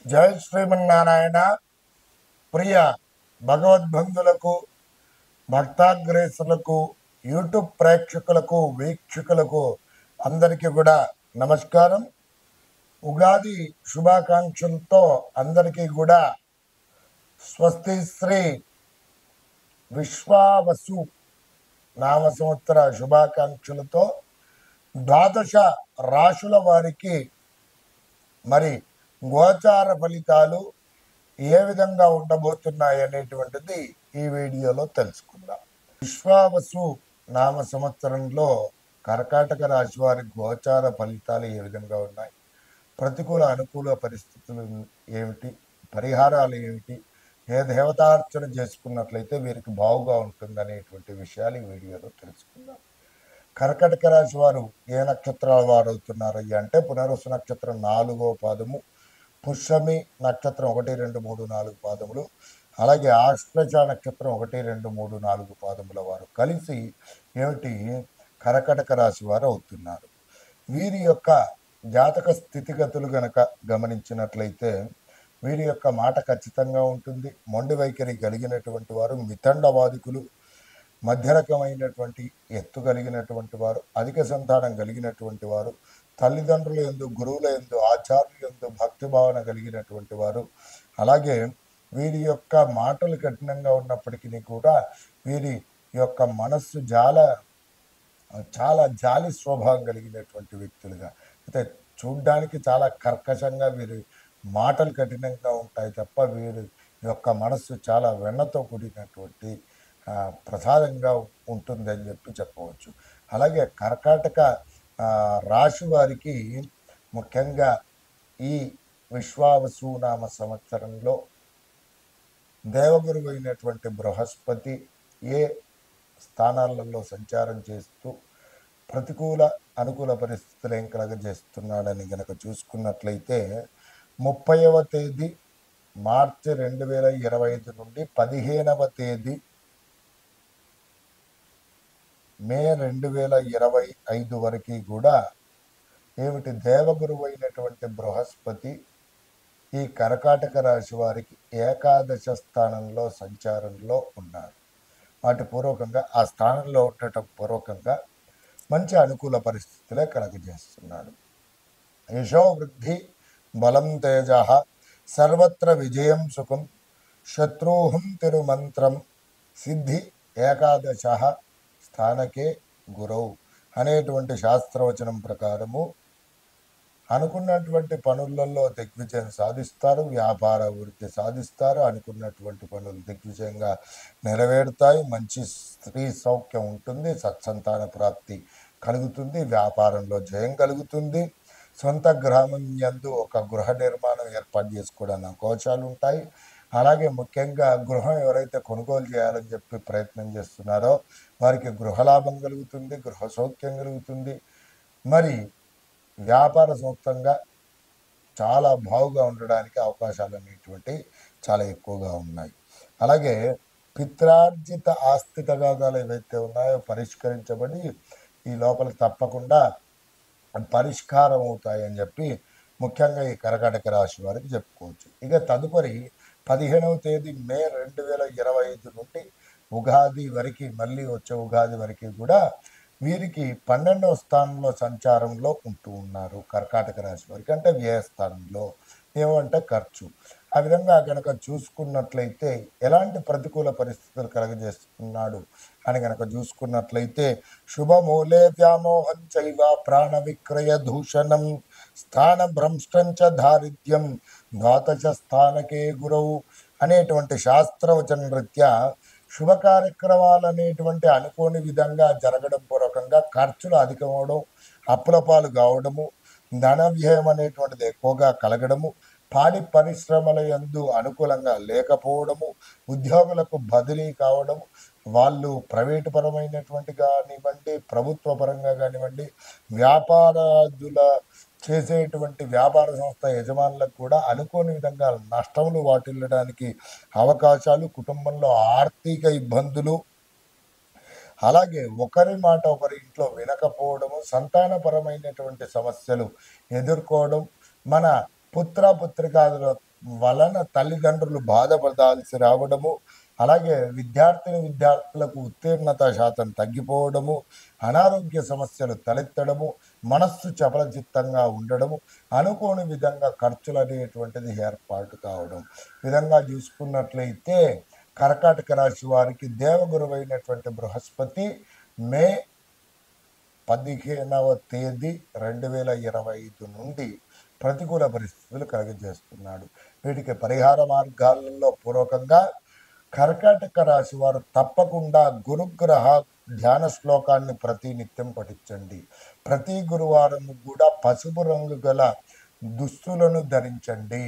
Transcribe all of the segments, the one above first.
జై శ్రీమన్నారాయణ. ప్రియ భగవద్బంధులకు, భక్తాగ్రేసులకు, యూట్యూబ్ ప్రేక్షకులకు, వీక్షకులకు అందరికీ కూడా నమస్కారం. ఉగాది శుభాకాంక్షలతో అందరికీ కూడా స్వస్తి శ్రీ విశ్వావసు నామ సంవత్సర శుభాకాంక్షలతో ద్వాదశ రాశుల వారికి మరి గోచార ఫలితాలు ఏ విధంగా ఉండబోతున్నాయి అనేటువంటిది ఈ వీడియోలో తెలుసుకుందాం. విశ్వావసు నామ సంవత్సరంలో కర్కాటక రాశి వారి గోచార ఫలితాలు ఏ విధంగా ఉన్నాయి, ప్రతికూల అనుకూల పరిస్థితులు ఏమిటి, పరిహారాలు ఏమిటి, ఏ దేవతార్చన చేసుకున్నట్లయితే వీరికి బాగుగా ఉంటుంది అనేటువంటి విషయాలు ఈ వీడియోలో తెలుసుకుందాం. కర్కటక రాశి వారు ఏ నక్షత్రాల వారు అవుతున్నారు అంటే పునరుసు నక్షత్రం 4వ పాదము, పుష్యమి నక్షత్రం 1, 2, 3, 4 పాదములు, అలాగే ఆశ్లేష నక్షత్రం 1, 2, 3, 4 పాదముల వారు కలిసి ఏమిటి కర్కటక రాశి వారు అవుతున్నారు. వీరి యొక్క జాతక స్థితిగతులు గనక గమనించినట్లయితే వీరి యొక్క మాట ఖచ్చితంగా ఉంటుంది. మొండి వైఖరి కలిగినటువంటి వారు, మితండవాదికులు, మధ్య రకమైనటువంటి ఎత్తు కలిగినటువంటి వారు, అధిక సంతానం కలిగినటువంటి వారు, తల్లిదండ్రుల యందు, గురువుల యందు, ఆచార్యుల యందు భక్తి భావన కలిగినటువంటి వారు, అలాగే వీరి యొక్క మాటలు కఠినంగా ఉన్నప్పటికీ కూడా వీరి యొక్క మనస్సు చాలా జాలి స్వభావం కలిగినటువంటి వ్యక్తులుగా, అయితే చూడ్డానికి చాలా కర్కశంగా వీరి మాటలు కఠినంగా ఉంటాయి తప్ప వీరి యొక్క మనస్సు చాలా వెన్నతో కూడినటువంటి ప్రసాదంగా ఉంటుంది అని చెప్పవచ్చు. అలాగే కర్కాటక రాశి వారికి ముఖ్యంగా ఈ విశ్వావసు నామ సంవత్సరంలో దేవగురువు అయినటువంటి బృహస్పతి ఏ స్థానాలలో సంచారం చేస్తూ ప్రతికూల అనుకూల పరిస్థితులు ఏం కలగజేస్తున్నాడని గనక చూసుకున్నట్లయితే 30వ తేదీ మార్చి 2025 నుండి 15వ తేదీ మే 2025 వరకు కూడా ఏమిటి దేవగురువు అయినటువంటి బృహస్పతి ఈ కర్కాటక రాశి వారికి ఏకాదశ స్థానంలో సంచారంలో ఉన్నారు. వాటి పూర్వకంగా ఆ స్థానంలో ఉండటం పూర్వకంగా మంచి అనుకూల పరిస్థితులే కలగజేస్తున్నాడు. యశో వృద్ధి బలం తేజ సర్వత్ర విజయం సుఖం శత్రూహం తిరుమంత్రం సిద్ధి ఏకాదశ స్థానకే గురవు అనేటువంటి శాస్త్రవచనం ప్రకారము అనుకున్నటువంటి పనులలో దిగ్విజయం సాధిస్తారు, వ్యాపార వృద్ధి సాధిస్తారు, అనుకున్నటువంటి పనులు దిగ్విజయంగా నెరవేరుతాయి, మంచి స్త్రీ సౌఖ్యం ఉంటుంది, సత్సంతాన ప్రాప్తి కలుగుతుంది, వ్యాపారంలో జయం కలుగుతుంది, సొంత గ్రామం యందు ఒక గృహ నిర్మాణం ఏర్పాటు చేసుకోవడానికి అవకాశాలు ఉంటాయి. అలాగే ముఖ్యంగా గృహం ఎవరైతే కొనుగోలు చేయాలని చెప్పి ప్రయత్నం చేస్తున్నారో వారికి గృహలాభం కలుగుతుంది, గృహ సౌఖ్యం కలుగుతుంది, మరి వ్యాపార సొంతంగా చాలా బాగుగా ఉండడానికి అవకాశాలు అనేటువంటి చాలా ఎక్కువగా ఉన్నాయి. అలాగే పిత్రార్జిత ఆస్తి తగాదాలు ఏవైతే ఉన్నాయో పరిష్కరించబడి ఈ లోపల తప్పకుండా పరిష్కారం అవుతాయని చెప్పి ముఖ్యంగా ఈ కర్కాటక రాశి వారికి చెప్పుకోవచ్చు. ఇక తదుపరి 15వ తేదీ మే 2025 నుండి ఉగాది వరకు, మళ్ళీ వచ్చే ఉగాది వరకు కూడా వీరికి 12వ స్థానంలో సంచారంలో ఉంటూ ఉన్నారు. కర్కాటక రాశి వారికి అంటే వ్యయ స్థానంలో, ఏమంటే ఖర్చు. ఆ విధంగా కనుక చూసుకున్నట్లయితే ఎలాంటి ప్రతికూల పరిస్థితులు కలగజేస్తున్నాడు అని కనుక చూసుకున్నట్లయితే శుభమూలే వ్యామోహం చైవ ప్రాణ విక్రయ దూషణం స్థాన భ్రంష్టంచ దారిద్ర్యం ద్వాదశ స్థానకే గురవు అనేటువంటి శాస్త్రవచన రీత్యా శుభ కార్యక్రమాలు అనేటువంటి అనుకోని విధంగా జరగడం పూర్వకంగా ఖర్చులు అధికమవడం, అప్పుల పాలు కావడము, ధన వ్యయం అనేటువంటిది ఎక్కువగా కలగడము, పాడి పరిశ్రమల యందు అనుకూలంగా లేకపోవడము, ఉద్యోగులకు బదిలీ కావడం, వాళ్ళు ప్రైవేటు పరమైనటువంటి కానివ్వండి, ప్రభుత్వ పరంగా కానివ్వండి, వ్యాపారాదుల చేసేటువంటి వ్యాపార సంస్థ యజమానులకు కూడా అనుకోని విధంగా నష్టములు వాటిల్లడానికి అవకాశాలు, కుటుంబంలో ఆర్థిక ఇబ్బందులు, అలాగే ఒకరి మాట ఒకరి ఇంట్లో వినకపోవడము, సంతానపరమైనటువంటి సమస్యలు ఎదుర్కోవడం, మన పుత్ర పుత్రికాదుల వలన తల్లిదండ్రులు బాధపడాల్సి రావడము, అలాగే విద్యార్థులకు ఉత్తీర్ణత శాతం తగ్గిపోవడము, అనారోగ్య సమస్యలు తలెత్తడము, మనస్సు చపలచిత్తంగా ఉండడము, అనుకోని విధంగా ఖర్చులు అనేటువంటిది ఏర్పాటు కావడం. విధంగా చూసుకున్నట్లయితే కర్కాటక రాశి వారికి దేవగురువైనటువంటి బృహస్పతి మే 15వ తేదీ 2025 నుండి ప్రతికూల పరిస్థితులు కలుగజేస్తున్నాడు. వీటికి పరిహార మార్గాలలో పూర్వకంగా కర్కాటక రాశి వారు తప్పకుండా గురుగ్రహ ధ్యాన శ్లోకాన్ని ప్రతినిత్యం పఠించండి. ప్రతి గురువారం కూడా పసుపు రంగు గల దుస్తులను ధరించండి.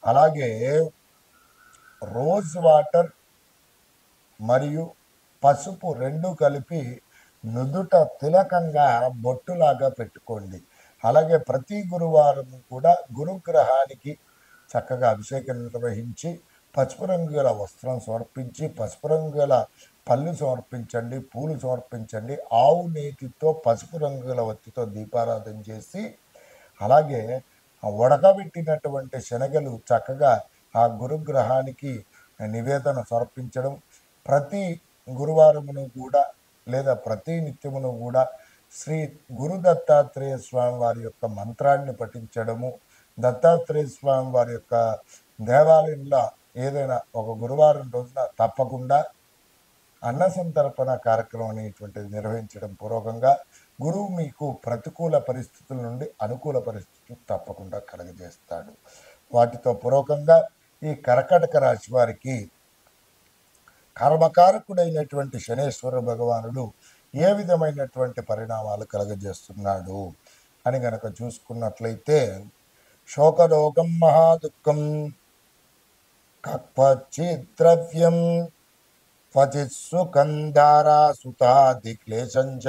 అలాగే రోజ్ వాటర్ మరియు పసుపు రెండు కలిపి నుదుట తిలకంగా బొట్టులాగా పెట్టుకోండి. అలాగే ప్రతి గురువారం కూడా గురుగ్రహానికి చక్కగా అభిషేకం నిర్వహించి పసుపు రంగు గల వస్త్రం సమర్పించి, పసుపు రంగు గల పళ్ళు సమర్పించండి, పూలు సమర్పించండి. ఆవు నేతితో పసుపు రంగు గల ఒత్తితో దీపారాధన చేసి, అలాగే ఉడకబెట్టినటువంటి శనగలు చక్కగా ఆ గురుగ్రహానికి నివేదన సమర్పించడం. ప్రతి గురువారమును కూడా లేదా ప్రతి నిత్యమును కూడా శ్రీ గురు దత్తాత్రేయ స్వామి వారి యొక్క మంత్రాన్ని పఠించడము, దత్తాత్రేయ స్వామి వారి యొక్క దేవాలయంలో ఏదైనా ఒక గురువారం రోజున తప్పకుండా అన్న సంతర్పణ కార్యక్రమం అనేటువంటిది నిర్వహించడం పూర్వకంగా గురువు మీకు ప్రతికూల పరిస్థితుల నుండి అనుకూల పరిస్థితులు తప్పకుండా కలుగజేస్తాడు. వాటితో పూర్వకంగా ఈ కర్కాటక రాశి వారికి కర్మకారకుడైనటువంటి శనేశ్వర భగవానుడు ఏ విధమైనటువంటి పరిణామాలు కలగజేస్తున్నాడు అని గనక చూసుకున్నట్లయితే, శోకరోగం మహాదుఃఖం కక్వచిద్రవ్యం క్వచిత్ సుఖం ధారాసుతాది క్లేశంచ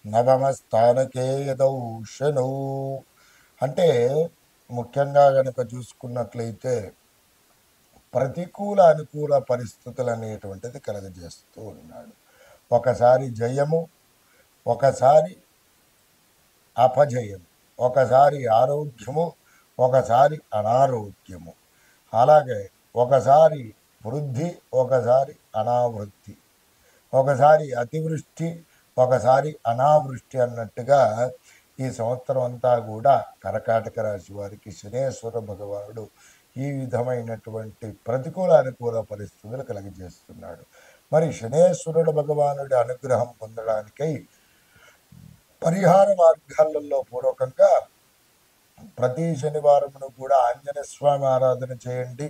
నవమస్థానకే యదౌ శనౌ. అంటే ముఖ్యంగా గనక చూసుకున్నట్లయితే ప్రతికూల అనుకూల పరిస్థితులు అనేటువంటిది కలగజేస్తూ ఉన్నాడు. ఒకసారి జయము, ఒకసారి అపజయం, ఒకసారి ఆరోగ్యము, ఒకసారి అనారోగ్యము, అలాగే ఒకసారి వృద్ధి, ఒకసారి అనావృద్ధి, ఒకసారి అతివృష్టి, ఒకసారి అనావృష్టి అన్నట్టుగా ఈ సంవత్సరం అంతా కూడా కర్కాటక రాశి వారికి శనేశ్వర భగవానుడు ఈ విధమైనటువంటి ప్రతికూల అనుకూల పరిస్థితులు కలుగజేస్తున్నాడు. మరి శనేశ్వరుడు భగవానుడి అనుగ్రహం పొందడానికై పరిహార మార్గాలలో పూర్వకంగా ప్రతి శనివారమును కూడా ఆంజనేయ స్వామి ఆరాధన చేయండి.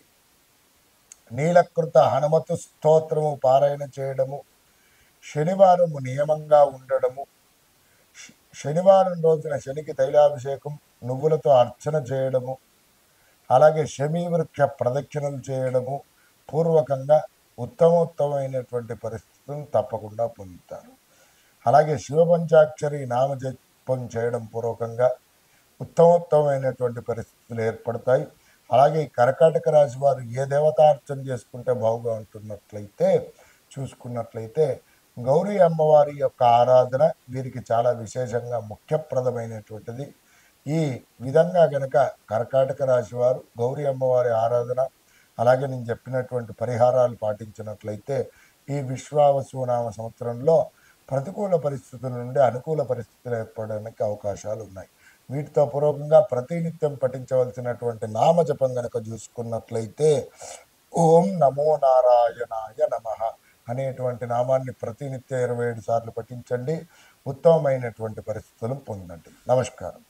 నీలకృత హనుమతు స్తోత్రము పారాయణ చేయడము, శనివారము నియమంగా ఉండడము, శనివారం రోజున శనికి తైలాభిషేకం నువ్వులతో అర్చన చేయడము, అలాగే శమీవృక్ష ప్రదక్షిణలు చేయడము పూర్వకంగా ఉత్తమోత్తమైనటువంటి పరిస్థితులను తప్పకుండా పొందుతారు. అలాగే శివపంచాక్షరి నామజపం చేయడం పూర్వకంగా ఉత్తమోత్తమైనటువంటి పరిస్థితులు ఏర్పడతాయి. అలాగే కర్కాటక రాశి వారు ఏ దేవతార్చన చేసుకుంటే బాగుగా ఉంటున్నట్లయితే చూసుకున్నట్లయితే గౌరీ అమ్మవారి యొక్క ఆరాధన వీరికి చాలా విశేషంగా ముఖ్యప్రదమైనటువంటిది. ఈ విధంగా గనక కర్కాటక రాశి వారు గౌరీ అమ్మవారి ఆరాధన, అలాగే నేను చెప్పినటువంటి పరిహారాలు పాటించినట్లయితే ఈ విశ్వావసునామ సంవత్సరంలో ప్రతికూల పరిస్థితుల నుండి అనుకూల పరిస్థితులు ఏర్పడడానికి అవకాశాలు ఉన్నాయి. వీటితో పూర్వకంగా ప్రతినిత్యం పఠించవలసినటువంటి నామజపం గనక చూసుకున్నట్లయితే ఓం నమో నారాయణాయ నమః అనేటువంటి నామాన్ని ప్రతినిత్యం 27 సార్లు పఠించండి. ఉత్తమమైనటువంటి పరిస్థితులను పొందండి. నమస్కారం.